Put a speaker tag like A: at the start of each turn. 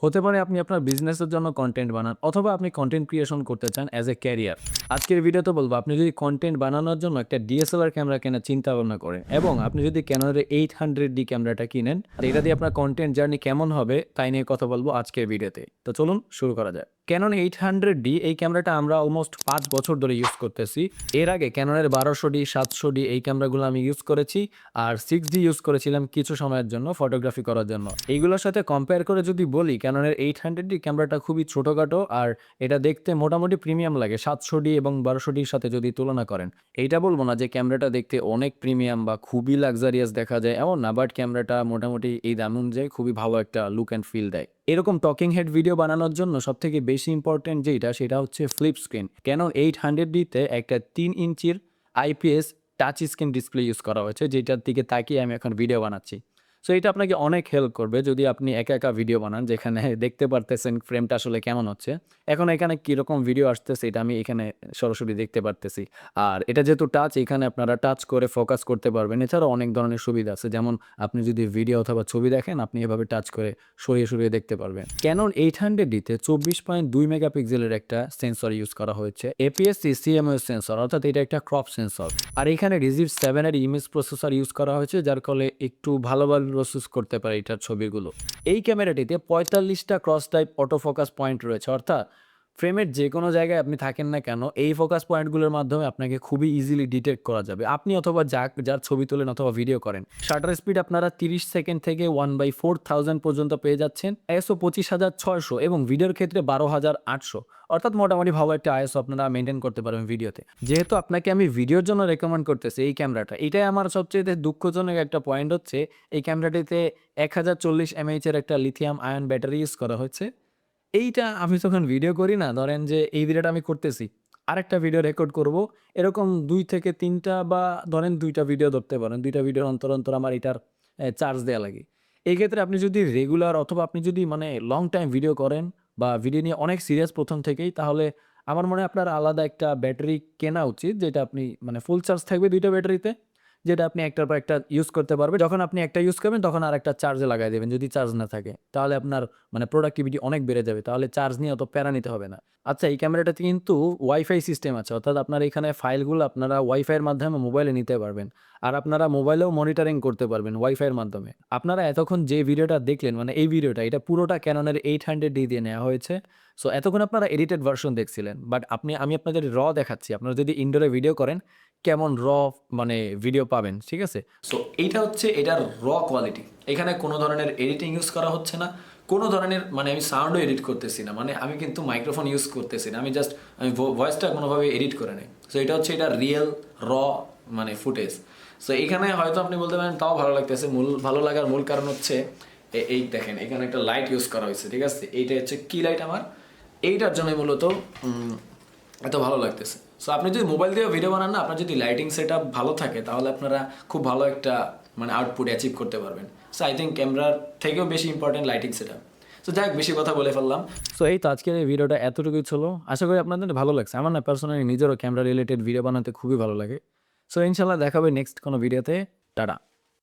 A: হতে পারে আপনি আপনার বিজনেসের জন্য কন্টেন্ট বানান অথবা আপনি কন্টেন্ট ক্রিয়েশন করতে চান অ্যাজ এ ক্যারিয়ার। আজকের ভিডিওতে বলবো আপনি যদি কন্টেন্ট বানানোর জন্য একটা ডিএসএলআর ক্যামেরা কেনার চিন্তা ভাবনা করেন এবং আপনি যদি ক্যানোনের 800D ক্যামেরাটা কিনেন, আর এটা দিয়ে আপনার কন্টেন্ট জার্নি কেমন হবে তাই নিয়ে কথা বলবো আজকের ভিডিওতে। তো চলুন শুরু করা যায়। ক্যানন 800D এই ক্যামেরাটা আমরা অলমোস্ট 5 বছর ধরে ইউজ করতেছি। এর আগে ক্যাননের 1200D 700D এই ক্যামেরাগুলো আমি ইউজ করেছি, আর 6D ইউজ করেছিলাম কিছু সময়ের জন্য ফটোগ্রাফি করার জন্য। এইগুলোর সাথে কম্পেয়ার করে যদি বলি, ক্যাননের 800D ক্যামেরাটা খুবই ছোটোখাটো আর এটা দেখতে মোটামুটি প্রিমিয়াম লাগে 700D এবং 1200Dর সাথে যদি তুলনা করেন। এইটা বলবো না যে ক্যামেরাটা দেখতে অনেক প্রিমিয়াম বা খুবই লাক্সারিয়াস দেখা যায় এমন না, বাট ক্যামেরাটা মোটামুটি এই দাম অনুযায়ী খুবই ভালো একটা লুক অ্যান্ড ফিল দেয়। এরকম টকিং হেড ভিডিও বানানোর জন্য সবথেকে বেশি ইম্পর্টেন্ট যেটা সেটা হচ্ছে ফ্লিপ স্ক্রিন। ক্যানন 800Dতে একটা 3 ইঞ্চির IPS touch screen display use করা হয়েছে, যেটার দিকে তাকিয়ে আমি এখন ভিডিও বানাচ্ছি। সো এটা আপনাকে অনেক হেল্প করবে যদি আপনি একা একা ভিডিও বানান, যেখানে দেখতে পারতেছেন ফ্রেমটা আসলে কেমন হচ্ছে। এখন এখানে কীরকম ভিডিও আসতেছে এটা আমি এখানে সরাসরি দেখতে পারতেছি। আর এটা যেহেতু টাচ, এখানে আপনারা টাচ করে ফোকাস করতে পারবেন। এছাড়াও অনেক ধরনের সুবিধা আছে, যেমন আপনি যদি ভিডিও অথবা ছবি দেখেন আপনি এভাবে টাচ করে সরিয়ে সরিয়ে দেখতে পারবেন। ক্যানন 800Dতে 24.2 মেগাপিক্সেলের একটা সেন্সর ইউজ করা হয়েছে, এপিএস-C CMOS সেন্সর, অর্থাৎ এটা একটা ক্রপ সেন্সর। আর এখানে রিজিভ 7 ইমেজ প্রসেসর ইউজ করা হয়েছে, যার ফলে একটু ভালোভাবে প্রসেস করতে পারে এটার ছবিগুলো। এই ক্যামেরাটিতে 45টা cross type auto focus point রয়েছে, অর্থাৎ ফ্রেমের যে কোনো জায়গায় আপনি থাকেন না কেন এই ফোকাস পয়েন্টগুলোর মাধ্যমে আপনাকে খুবই ইজিলি ডিটেক্ট করা যাবে, আপনি অথবা যার ছবি তোলেন অথবা ভিডিও করেন। শাটার স্পিড আপনারা 30 সেকেন্ড থেকে 1/4000 পর্যন্ত পেয়ে যাচ্ছেন, ISO 25600 এবং ভিডিওর ক্ষেত্রে 12800, অর্থাৎ মোটামুটি ভালো একটা ISO আপনারা মেনটেন করতে পারবেন ভিডিওতে। যেহেতু আপনাকে আমি ভিডিওর জন্য রেকমেন্ড করতেছি এই ক্যামেরাটা, এটাই আমার সবচেয়ে দুঃখজনক একটা পয়েন্ট হচ্ছে এই ক্যামেরাটিতে 1040 mAh এর একটা লিথিয়াম আয়ন ব্যাটারি ইউজ করা হয়েছে। এইটা আমি যখন ভিডিও করি না, ধরেন যে এই ভিডিওটা আমি করতেছি, আরেকটা ভিডিও রেকর্ড করব, এরকম 2 থেকে 3টা বা ধরেন 2টা ভিডিও ধরতে পারেন। 2টা ভিডিওর অন্তর, অন্তর আমার এটার চার্জ দেয়া লাগে। এই ক্ষেত্রে আপনি যদি রেগুলার অথবা আপনি যদি মানে লং টাইম ভিডিও করেন বা ভিডিও নিয়ে অনেক সিরিয়াস ১ম থেকেই, তাহলে আমার মনে হয় আপনার আলাদা একটা ব্যাটারি কেনা উচিত, যেটা আপনি মানে ফুল চার্জ থাকবে 2টা ব্যাটারিতে, যেটা আপনি একটার পর একটা ইউজ করতে পারবেন। যখন আপনি একটা ইউজ করবেন তখন আরেকটা চার্জে লাগায় দেবেন যদি চার্জ না থাকে। তাহলে আপনার মানে প্রোডাক্টিভিটি অনেক বেড়ে যাবে। তাহলে চার্জ নিয়ে অত প্যারা নিতে হবে না। আচ্ছা, এই ক্যামেরাটাতে কিন্তু ওয়াইফাই সিস্টেম আছে, অর্থাৎ আপনার এখানে ফাইলগুলো আপনারা ওয়াইফাইয়ের মাধ্যমে মোবাইলে নিতে পারবেন। আর আপনারা মোবাইলেও মনিটরিং করতে পারবেন ওয়াইফাইয়ের মাধ্যমে। আপনারা এতক্ষণ যে ভিডিওটা দেখলেন, মানে এই ভিডিওটা, এটা পুরোটা ক্যাননের 800D দিয়ে নেওয়া হয়েছে। সো এতক্ষণ আপনারা এডিটেড ভার্সন দেখছিলেন। বাট আমি আপনাদের দেখাচ্ছি। আপনারা যদি ইনডোরে ভিডিও করেন কেমন মানে ভিডিও পাবেন, ঠিক আছে? সো এইটা হচ্ছে এটার কোয়ালিটি। এখানে কোনো ধরনের এডিটিং ইউজ করা হচ্ছে না, কোনো ধরনের মানে আমি সাউন্ডও এডিট করতেছি না, মানে আমি কিন্তু মাইক্রোফোন ইউজ করতেছি না, আমি ভয়েসটা কোনোভাবে এডিট করে নেই। সো এটা হচ্ছে এটা রিয়েল মানে ফুটেজ। সো এখানে হয়তো আপনি বলতে পারেন তাও ভালো লাগতেছে। ভালো লাগার মূল কারণ হচ্ছে এই দেখেন এখানে একটা লাইট ইউজ করা হয়েছে, ঠিক আছে? এইটা হচ্ছে কি লাইট আমার, এইটার জন্য মূলত এত ভালো লাগতেছে। সো আপনি যদি মোবাইল দিয়ে ভিডিও বানান না, আপনার যদি লাইটিং সেট আপ ভালো থাকে তাহলে আপনারা খুব ভালো একটা মানে আউটপুট অ্যাচিভ করতে পারবেন। সো আই থিঙ্ক ক্যামেরার থেকেও বেশি important lighting set up. So যাই হোক, বেশি কথা বলে ফেললাম। সো এই তো আজকের এই ভিডিওটা এতটুকুই ছিল। আশা করি আপনাদের ভালো লাগছে। আমার না পার্সোনালি নিজেরও ক্যামেরা রিলেটেড ভিডিও বানাতে খুবই ভালো লাগে। সো ইনশাল্লাহ দেখা হবে নেক্সট কোনো ভিডিওতে। টাটা।